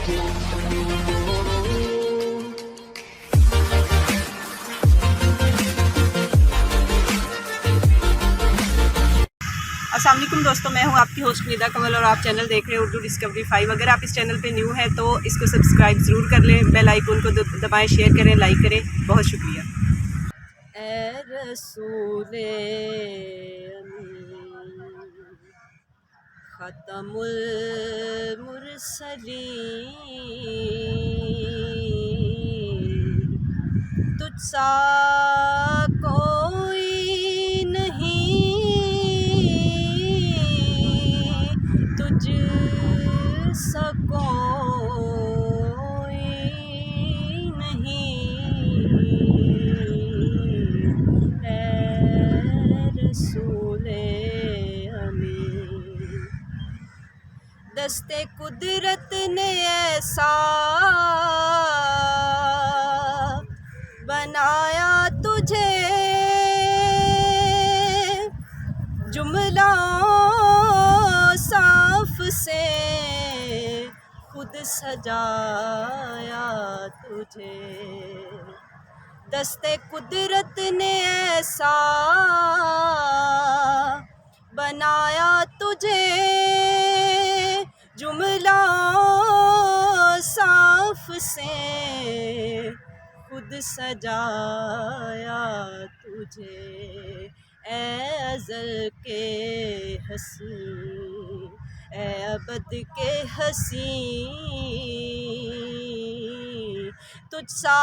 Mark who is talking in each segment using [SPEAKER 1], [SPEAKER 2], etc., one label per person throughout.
[SPEAKER 1] अस्सलाम वालेकुम दोस्तों, मैं हूं आपकी होस्ट निदा कमल और आप चैनल देख रहे हैं उर्दू डिस्कवरी 5। अगर आप इस चैनल पे न्यू हैं तो इसको सब्सक्राइब ज़रूर कर लें, बेल आइकन को दबाएं, शेयर करें, लाइक करें। बहुत शुक्रिया। ए रसूले ख़तमुल मुरसलीन, तुझसा कोई तुझ सा कोई नहीं, ऐ रसूले अमीन। दस्ते कुदरत ने ऐसा बनाया तुझे, जुमला साफ से खुद सजाया तुझे। दस्ते कुदरत ने ऐसा बनाया तुझे, जुमला साफ से खुद सजाया तुझे। ए अज़ल के हसी, ए अबद के हसी, तुझसा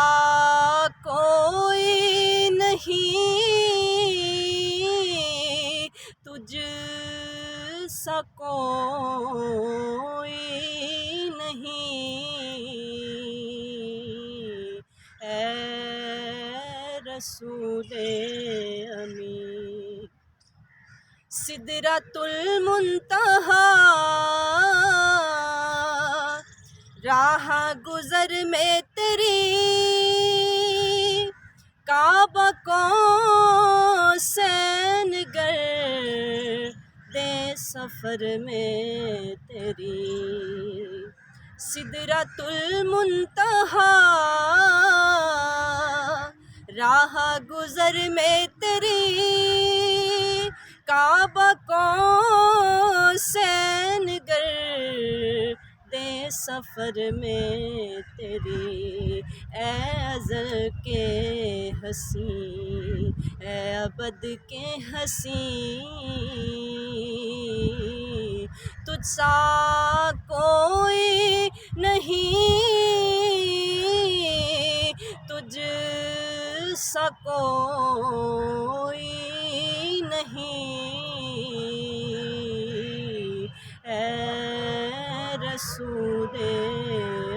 [SPEAKER 1] कोई नहीं, तुझ सा कोई नहीं, ऐ रसूले अमीन। सिदरतुल मुंतहा राह गुज़र में तेरी, काबा कौसैन गर्दे सफ़र में तेरी। सिदरतुल मुंतहा राह गुज़र में तेरी, काबा कौसैन गर्दे सफ़र में तेरी। ए अज़ल के हसी, ए अबद के हसी, तुझसा कोई नहीं, तुझ सा कोई नहीं, ऐ रसूले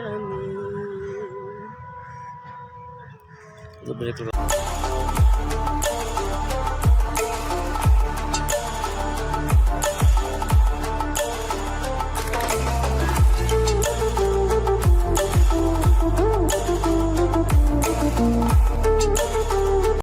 [SPEAKER 1] अमीन।